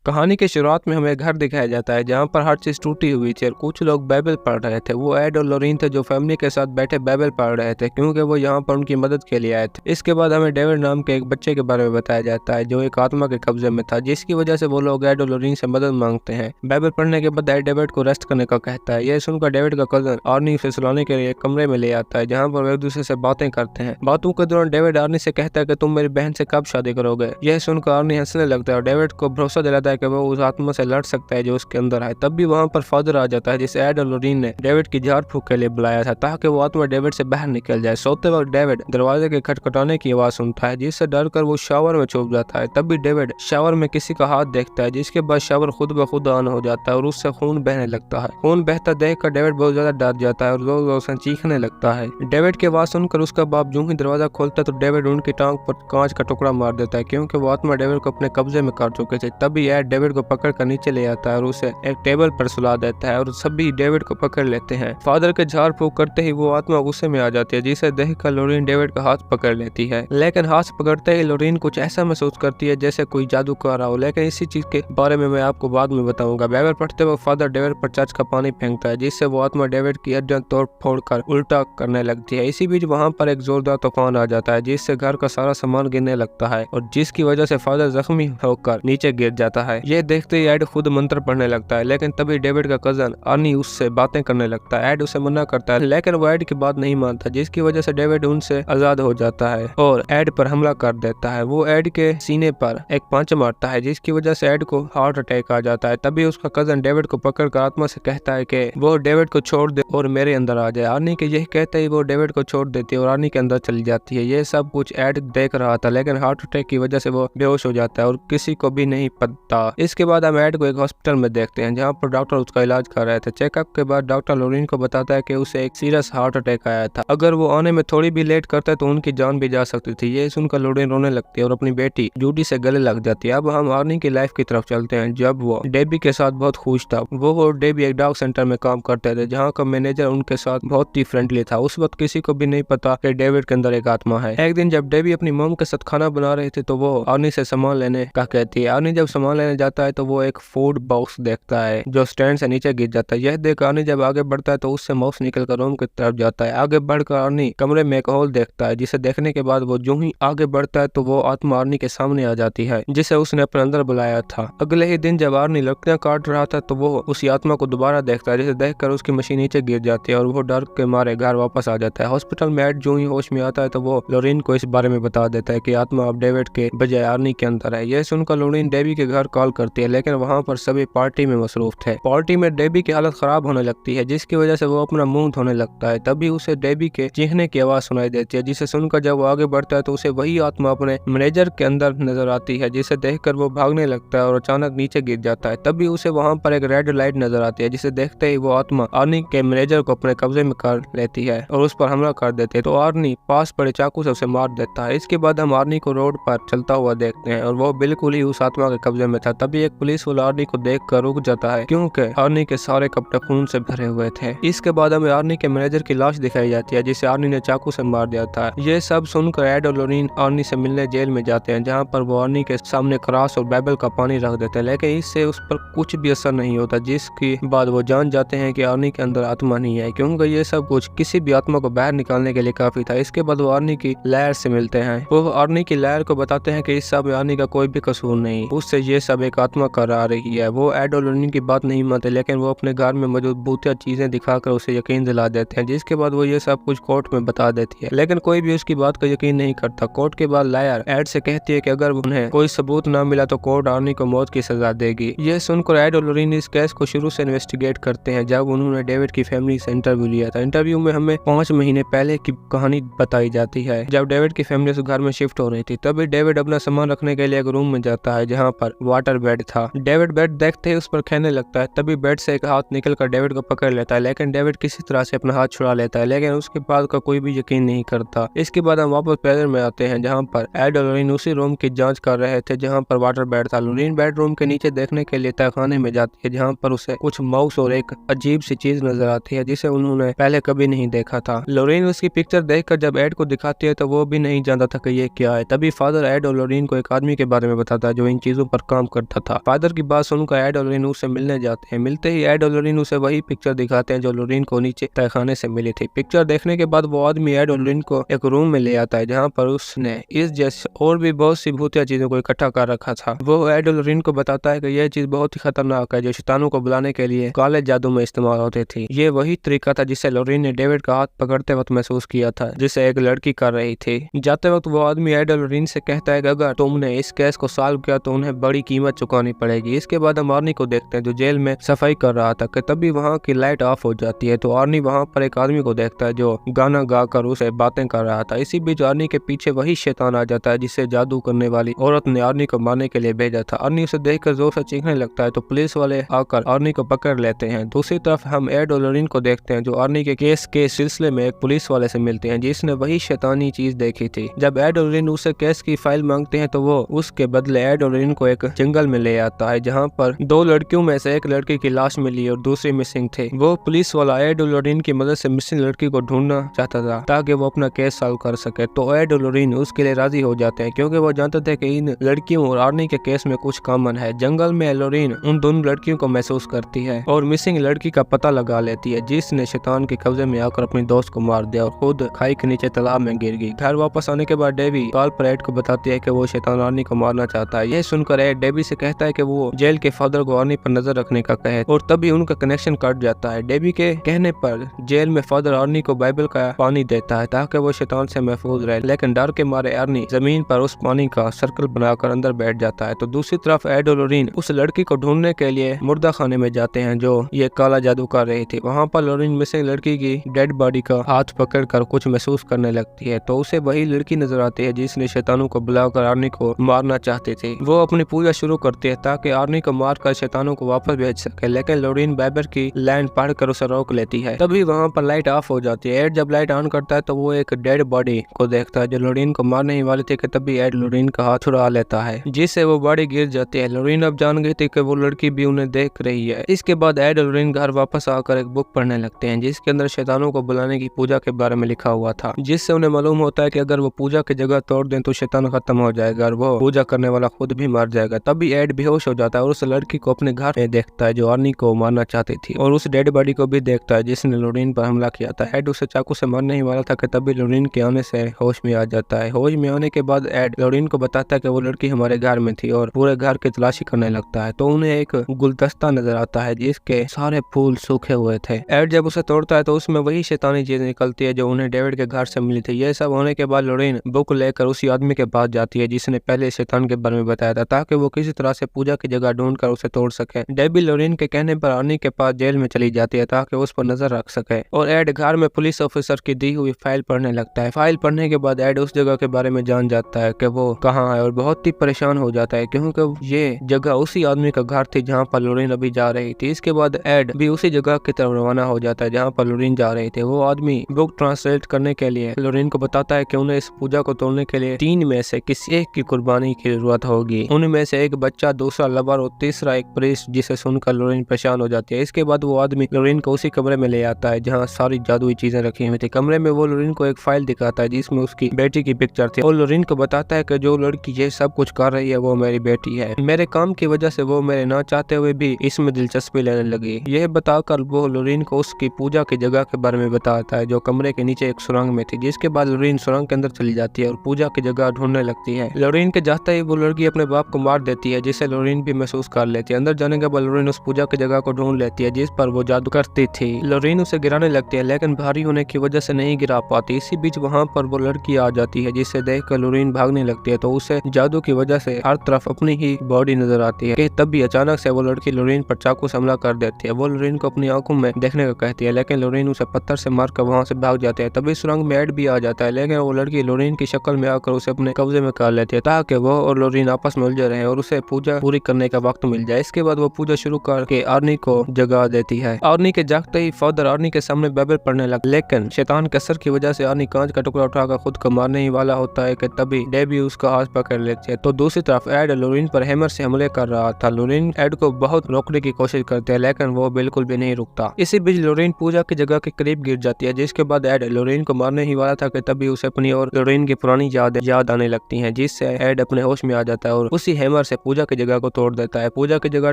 कहानी की शुरुआत में हमें घर दिखाया जाता है जहाँ पर हर चीज टूटी हुई थी और कुछ लोग बाइबल पढ़ रहे थे। वो एड और लोरीन थे जो फैमिली के साथ बैठे बाइबल पढ़ रहे थे क्योंकि वो यहाँ पर उनकी मदद के लिए आए थे। इसके बाद हमें डेविड नाम के एक बच्चे के बारे में बताया जाता है जो एक आत्मा के कब्जे में था, जिसकी वजह से वो लोग एड और लोरीन से मदद मांगते हैं। बाइबल पढ़ने के बाद एड डेविड को रेस्ट करने का कहता है। यह सुनकर डेविड का कजन आर्नी उसे सुलाने के लिए एक कमरे में ले आता है जहाँ पर वे एक दूसरे से बातें करते हैं। बातों के दौरान डेविड आर्नी से कहता है कि तुम मेरी बहन से कब शादी करोगे। यह सुनकर आर्नी हंसने लगता है और डेविड को भरोसा दिलाता है कि वो उस आत्मा से लड़ सकता है जो उसके अंदर है। तब भी वहाँ पर फादर आ जाता है जिसे एड और लोरीन ने डेविड की झाड़ फूक के लिए बुलाया था ताकि वो आत्मा डेविड से बाहर निकल जाए। सोते वक्त डेविड दरवाजे के खटखटाने की आवाज सुनता है जिससे डरकर वो शावर में छुप जाता है। तब भी डेविड शावर में किसी का हाथ देखता है जिसके बाद शावर खुद ब खुद ऑन हो जाता है और उससे खून बहने लगता है। खून बहता देखकर डेविड बहुत ज्यादा डर जाता है और जोर जोर से चीखने लगता है। डेविड की आवाज सुनकर उसका बाप जो ही दरवाजा खोलता है तो डेविड उनकी टांग पर कांच का टुकड़ा मार देता है क्योंकि वो आत्मा डेविड को अपने कब्जे में कर चुके थे। तभी एड डेविड को पकड़ कर नीचे ले आता है और उसे एक टेबल पर सुला देता है और सभी डेविड को पकड़ लेते हैं। फादर के झाड़ फूक करते ही वो आत्मा गुस्से में आ जाती है जिसे देखकर लोरीन डेविड का हाथ पकड़ लेती है, लेकिन हाथ पकड़ते ही लोरीन कुछ ऐसा महसूस करती है जैसे कोई जादू कर रहा हो। लेकिन इसी चीज के बारे में मैं आपको बाद में बताऊंगा। बाइबल पढ़ते वक्त फादर डेविड पर चर्च का पानी फेंकता है जिससे वो आत्मा डेविड की हड्डियां तोड़ फोड़ कर उल्टा करने लगती है। इसी बीच वहाँ पर एक जोरदार तूफान आ जाता है जिससे घर का सारा सामान गिरने लगता है और जिसकी वजह से फादर जख्मी होकर नीचे गिर जाता है। यह देखते ही एड खुद मंत्र पढ़ने लगता है, लेकिन तभी डेविड का कजन आर्नी उससे बातें करने लगता है। एड उसे मना करता है लेकिन वो एड की बात नहीं मानता जिसकी वजह से डेविड उनसे आजाद हो जाता है और एड पर हमला कर देता है। वो एड के सीने पर एक पंच मारता है जिसकी वजह से एड को हार्ट अटैक आ जाता है। तभी उसका कजन डेविड को पकड़कर आत्मा से कहता है कि वो डेविड को छोड़ दे और मेरे अंदर आ जाए। आर्नी के यही कहते ही वो डेविड को छोड़ देती है और आर्नी के अंदर चली जाती है। ये सब कुछ एड देख रहा था लेकिन हार्ट अटैक की वजह से वो बेहोश हो जाता है और किसी को भी नहीं पता। इसके बाद हम एड को एक हॉस्पिटल में देखते हैं जहाँ पर डॉक्टर उसका इलाज कर रहे थे। चेकअप के बाद डॉक्टर लोरीन को बताता है कि उसे एक सीरियस हार्ट अटैक आया था। अगर वो आने में थोड़ी भी लेट करता है तो उनकी जान भी जा सकती थी। ये सुनकर लोरीन रोने लगती है और अपनी बेटी जूडी से गले लग जाती है। अब हम आर्नी की लाइफ की तरफ चलते हैं जब वो डेबी के साथ बहुत खुश था। वो और डेबी एक डॉग सेंटर में काम करते थे जहाँ का मैनेजर उनके साथ बहुत ही फ्रेंडली था। उस वक्त किसी को भी नहीं पता कि डेविड के अंदर एक आत्मा है। एक दिन जब डेबी अपनी मॉम के साथ खाना बना रहे थे तो वो आर्नी से सामान लेने का कहती है। आर्नी जब सामान लेने जाता है तो वो एक फूड बॉक्स देखता है जो स्टैंड से नीचे गिर जाता है। यह देख आर्नी जब आगे बढ़ता है तो उससे माउस निकलकर रूम की तरफ जाता है। आगे बढ़कर आर्नी कमरे में एक होल देखता है जिसे देखने के बाद वो जो ही आगे बढ़ता है तो वो आत्मा आर्नी के सामने आ जाती है जिसे उसने अपने अंदर बुलाया था। अगले ही दिन जब आर्नी लकड़ियां काट रहा था तो वो उसी आत्मा को दोबारा देखता है जिसे देखकर उसकी मशीन नीचे गिर जाती है और वो डर के मारे घर वापस आ जाता है। हॉस्पिटल में एड जो ही होश में आता है तो वो लोरीन को इस बारे में बता देता है कि आत्मा अब डेविड के बजाय आर्नी के अंदर है। यह सुनकर लोरीन डेबी के घर कॉल करती है लेकिन वहाँ पर सभी पार्टी में मसरूफ थे। पार्टी में डेबी की हालत खराब होने लगती है जिसकी वजह से वो अपना मुंह धोने लगता है। तभी उसे डेबी के चीखने की आवाज सुनाई देती है जिसे सुनकर जब वो आगे बढ़ता है तो उसे वही आत्मा अपने मैनेजर के अंदर नजर आती है जिसे देखकर वो भागने लगता है और अचानक नीचे गिर जाता है। तभी उसे वहाँ पर एक रेड लाइट नजर आती है जिसे देखते ही वो आत्मा आर्नी के मैनेजर को अपने कब्जे में कर लेती है और उस पर हमला कर देती है तो आर्नी पास पड़े चाकू से उसे मार देता है। इसके बाद हम आर्नी को रोड पर चलता हुआ देखते हैं और वो बिल्कुल ही उस आत्मा के कब्जे में था। तभी एक पुलिस वाला आर्नी को देख कर रुक जाता है क्योंकि आर्नी के सारे कपड़े खून से भरे हुए थे। इसके बाद हमें आर्नी के मैनेजर की लाश दिखाई जाती है जिसे आर्नी ने चाकू से मार दिया था। ये सब सुनकर एड और लोरीन आर्नी से मिलने जेल में जाते हैं जहाँ पर वो आर्नी के सामने क्रॉस और बाइबल का पानी रख देते हैं लेकिन इससे उस पर कुछ भी असर नहीं होता, जिसके बाद वो जान जाते हैं कि आर्नी के अंदर आत्मा नहीं है क्योंकि ये सब कुछ किसी भी आत्मा को बाहर निकालने के लिए काफी था। इसके बाद वो आर्नी की लहर से मिलते हैं। वो आर्नी की लहर को बताते हैं कि इस सब में आर्नी का कोई भी कसूर नहीं, उससे ये सब एक आत्मा करा रही है। वो एड और लोरीन की बात नहीं मानते लेकिन वो अपने घर में मौजूद भूतिया चीजें दिखाकर उसे यकीन दिला देते हैं जिसके बाद वो ये सब कुछ कोर्ट में बता देती है लेकिन कोई भी उसकी बात का यकीन नहीं करता। कोर्ट के बाद लायर एड से कहती है कि अगर उन्हें कोई सबूत न मिला तो कोर्ट आर्नी को मौत की सजा देगी। यह सुनकर एड और लोरीन इस केस को शुरू से इन्वेस्टिगेट करते हैं जब उन्होंने डेविड की फैमिली से इंटरव्यू लिया था। इंटरव्यू में हमें 5 महीने पहले की कहानी बताई जाती है जब डेविड की फैमिली उस घर में शिफ्ट हो रही थी। तभी डेविड अपना सामान रखने के लिए एक रूम में जाता है जहाँ पर वाटर बेड था। डेविड बेड देखते ही उस पर खेलने लगता है। तभी बेड से एक हाथ निकलकर डेविड को पकड़ लेता है लेकिन डेविड किसी तरह से अपना हाथ छुड़ा लेता है लेकिन उसके बाद का कोई भी यकीन नहीं करता। इसके बाद हम वापस प्रेजेंट में आते हैं जहाँ पर एड और लोरीन उसी रूम की जांच कर रहे थे जहाँ पर वाटर बेड था। लोरीन बेडरूम के नीचे देखने के लिए तहखाने में जाती है जहाँ पर उसे कुछ माउस और एक अजीब सी चीज नजर आती है जिसे उन्होंने पहले कभी नहीं देखा था। लोरीन उसकी पिक्चर देखकर जब एड को दिखाती है तो वो भी नहीं जानता था कि ये क्या है। तभी फादर एड और लोरीन को एक आदमी के बारे में बताता है जो इन चीजों पर काम करता था। फादर की बात सुनकर एड और लोरीन उससे मिलने जाते हैं। मिलते ही एड और लोरीन उसे वही पिक्चर दिखाते हैं जो लोरीन को नीचे तहखाने से मिली थी। पिक्चर देखने के बाद वो आदमी एड और लोरीन को एक रूम में ले आता है जहाँ पर उसने इस जैसे और भी बहुत सी भूतिया चीजों को इकट्ठा कर रखा था। वो एड और लोरीन को बताता है कि यह चीज बहुत ही खतरनाक है जो शैतानों को बुलाने के लिए काले जादू में इस्तेमाल होती थी। ये वही तरीका था जिससे लोरीन ने डेविड का हाथ पकड़ते वक्त महसूस किया था जिसे एक लड़की कर रही थी। जाते वक्त वो आदमी एड और लोरीन से कहता है कि अगर तुमने इस केस को सॉल्व किया तो उन्हें बड़ी कीमत चुकानी पड़ेगी। इसके बाद हम आर्नी को देखते हैं जो जेल में सफाई कर रहा था कि तभी वहाँ की लाइट ऑफ हो जाती है। तो आर्नी वहाँ पर एक आदमी को देखता है जो गाना गाकर उसे बातें कर रहा था। इसी बीच आर्नी के पीछे वही शैतान आ जाता है जिसे जादू करने वाली औरत ने आर्नी को मारने के लिए भेजा था। आर्नी उसे देखकर जोर से चीखने लगता है तो पुलिस वाले आकर आर्नी को पकड़ लेते हैं। दूसरी तरफ हम एड और लोरीन को देखते हैं जो आर्नी के केस के सिलसिले में एक पुलिस वाले से मिलते हैं जिसने वही शैतानी चीज देखी थी। जब एड और लोरीन उसे केस की फाइल मांगते हैं तो वो उसके बदले एड और लोरीन को एक जंगल में ले आता है जहाँ पर दो लड़कियों में से एक लड़की की लाश मिली और दूसरी मिसिंग थी। वो पुलिस वाला एड और लोरीन की मदद से मिसिंग लड़की को ढूंढना चाहता था ताकि वो अपना केस सॉल्व कर सके। तो एड और लोरीन उसके लिए राजी हो जाते हैं क्योंकि वो जानते थे कि इन लड़कियों और आर्नी के केस में कुछ कॉमन है। जंगल में लोरीन उन दोनों लड़कियों को महसूस करती है और मिसिंग लड़की का पता लगा लेती है जिसने शैतान के कब्जे में आकर अपनी दोस्त को मार दिया और खुद खाई के नीचे तालाब में गिर गई। घर वापस आने के बाद डेबी कॉल पर एड को बताती है कि वो शैतान आर्नी को मारना चाहता है। यह सुनकर एड डेबी से कहता है कि वो जेल के फादर को आर्नी पर नजर रखने का कहे और तभी उनका कनेक्शन कट जाता है। डेबी के कहने पर जेल में फादर आर्नी को बाइबल का पानी देता है ताकि वो शैतान से महफूज रहे, लेकिन डर के मारे आर्नी जमीन पर उस पानी का सर्कल बनाकर अंदर बैठ जाता है। तो दूसरी तरफ एड और लोरीन उस लड़की को ढूंढने के लिए मुर्दा खाने में जाते हैं जो ये काला जादू कर रही थी। वहाँ पर लोरीन मिसिंग लड़की की डेड बॉडी का हाथ पकड़कर कुछ महसूस करने लगती है तो उसे वही लड़की नजर आती है जिसने शैतानों को बुलाकर आर्नी को मारना चाहती थी। वो अपनी पूजा शुरू करती है ताकि आर्नी को मारकर शैतानों को वापस भेज सके, लेकिन लोरीन बाइबल की लाइन पढ़कर उसे रोक लेती है। तभी वहाँ पर लाइट ऑफ हो जाती है। एड जब लाइट ऑन करता है तो वो एक डेड बॉडी को देखता है जो लोरीन को मारने ही वाली थी कि तभी एड लोरीन का हाथ छुड़ा लेता है जिससे वो बॉडी गिर जाती है। लोरीन अब जान गई थी कि वो लड़की भी उन्हें देख रही है। इसके बाद एड और लोरीन घर वापस आकर एक बुक पढ़ने लगते हैं जिसके अंदर शैतानों को बुलाने की पूजा के बारे में लिखा हुआ था, जिससे उन्हें मालूम होता है कि अगर वो पूजा की जगह तोड़ दें तो शैतान खत्म हो जाएगा और वो पूजा करने वाला खुद भी मर जाएगा। तभी एड बेहोश हो जाता है और उस लड़की को अपने घर में देखता है जो आर्नी को मारना चाहती थी और उस डेड बॉडी को भी देखता है जिसने लोरीन पर हमला किया था। एड उसे चाकू से मारने ही वाला था कि तभी लोरीन के आने से होश में आ जाता है। होश में आने के बाद एड लोरीन को बताता है कि वो लड़की हमारे घर में थी और पूरे घर की तलाशी करने लगता है तो उन्हें एक गुलदस्ता नजर आता है जिसके सारे फूल सूखे हुए थे। एड जब उसे तोड़ता है तो उसमें वही शैतानी चीज निकलती है जो उन्हें डेविड के घर से मिली थी। यह सब होने के बाद लोरीन बुक लेकर उसी आदमी के पास जाती है जिसने पहले शैतान के बारे में बताया था ताकि वो किसी तरह से पूजा की जगह ढूंढकर उसे तोड़ सके। डेबी लोरीन के कहने पर आर्नी के पास जेल में चली जाती है ताकि उस पर नजर रख सके और एड घर में पुलिस ऑफिसर की दी हुई फाइल पढ़ने लगता है। फाइल पढ़ने के बाद एड उस जगह के बारे में जान जाता है कि वो कहाँ है और बहुत ही परेशान हो जाता है क्योंकि ये जगह उसी आदमी का घर थी जहाँ पर लोरीन अभी जा रही थी। इसके बाद एड भी उसी जगह की तरफ रवाना हो जाता है जहाँ पर लोरीन जा रही थी। वो आदमी बुक ट्रांसलेट करने के लिए लोरीन को बताता है कि उन्हें इस पूजा को तोड़ने के लिए 3 में से किसी एक की कुर्बानी की जरूरत होगी। उनमें से एक बच्चा, दूसरा लवर और तीसरा एक प्रीस्ट, जिसे सुनकर लोरीन परेशान हो जाती है। इसके बाद वो आदमी लोरीन को उसी कमरे में ले आता है जहाँ सारी जादुई चीजें रखी हुई थी। कमरे में वो लोरीन को एक फाइल दिखाता है जिसमें उसकी बेटी की पिक्चर थी और लोरीन को बताता है कि जो लड़की ये सब कुछ कर रही है वो मेरी बेटी है। मेरे काम की वजह से वो मेरे ना चाहते हुए भी इसमें दिलचस्पी लेने लगी। यह बताकर वो लोरीन को उसकी पूजा की जगह के बारे में बताता है जो कमरे के नीचे एक सुरंग में थी। जिसके बाद लोरीन सुरंग के अंदर चली जाती है और पूजा की जगह ढूंढने लगती है। लोरीन के जाते ही वो लड़की अपने बाप को मार देती है जिसे लोरीन भी महसूस कर लेती है। अंदर जाने के बाद लोरीन उस पूजा की जगह को ढूंढ लेती है जिस पर वो जादू करती थी। लोरीन उसे गिराने लगती है लेकिन भारी होने की वजह से नहीं गिरा पाती। इसी बीच वहाँ पर वो लड़की आ जाती है जिसे देख कर लोरीन भागने लगती है तो उसे जादू की वजह से हर तरफ अपनी ही बॉडी नजर आती है कि तभी अचानक से वो लड़की लोरीन पर चाकू से हमला कर देती है। वो लोरीन को अपनी आंखों में देखने का कहती है लेकिन लोरीन उसे पत्थर से मारकर वहाँ से भाग जाते हैं। तभी सुरंग में एड भी आ जाता है लेकिन वो लड़की लोरीन की शक्ल में आकर उसे अपने कब्जे में कर लेती है ताकि वो और लोरीन आपस में उलझे रहे और उसे पूजा पूरी करने का वक्त मिल जाए। इसके बाद वो पूजा शुरू करके आर्नी को जगा देती है। आर्नी के जागते ही फादर आर्नी के सामने बाइबल पढ़ने लगा लेकिन शैतान के असर की वजह से आर्नी कांच का टुकड़ा उठाकर खुद को मारने ही वाला होता है कि तभी डेबी उसका हाथ पकड़ लेती है। तो दूसरी तरफ एड लोरीन पर हैमर से हमले कर रहा था। लोरीन एड को बहुत रोकने की कोशिश करते हैं लेकिन वो बिल्कुल भी नहीं रुकता। इसी बीच लोरीन पूजा की जगह के करीब गिर जाती है जिसके बाद एड लोरीन को मारने ही वाला था कि तभी उसे अपनी और लोरीन की पुरानी याद आने लगती हैं जिससे एड अपने होश में आ जाता है और उसी हैमर से पूजा की जगह को तोड़ देता है। पूजा की जगह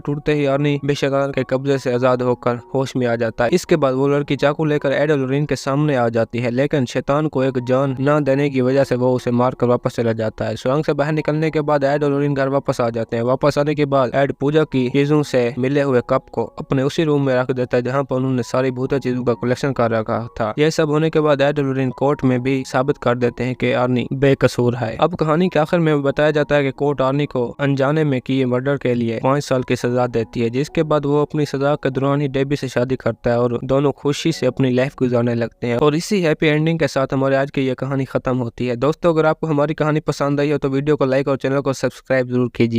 टूटते ही आर्नी बेशकार के कब्जे से आजाद होकर होश में आ जाता है। इसके बाद वो लड़की चाकू लेकर एड और लोरीन के सामने आ जाती है, लेकिन शैतान को एक जान न देने की वजह से वो उसे मारकर वापस चला जाता है। सुरंग से बाहर निकलने के बाद एड और लोरीन घर वापस आ जाते हैं। वापस आने के बाद एड पूजा की चीजों से मिले हुए कप को अपने उसी रूम में रख देता है जहाँ पर उन्होंने सारी भूत चीजों का कलेक्शन कर रखा था। यह सब होने के बाद एड और लोरीन कोर्ट में भी साबित कर देते हैं कि आर्नी बेकसूर है। अब कहानी के आखिर में बताया जाता है कि कोर्ट आर्नी को अनजाने में किए मर्डर के लिए 5 साल की सजा देती है, जिसके बाद वो अपनी सजा के दौरान ही डेबी से शादी करता है और दोनों खुशी से अपनी लाइफ गुजारने लगते हैं। और इसी हैप्पी एंडिंग के साथ हमारे आज की ये कहानी खत्म होती है। दोस्तों, अगर आपको हमारी कहानी पसंद आई हो तो वीडियो को लाइक और चैनल को सब्सक्राइब जरूर कीजिए।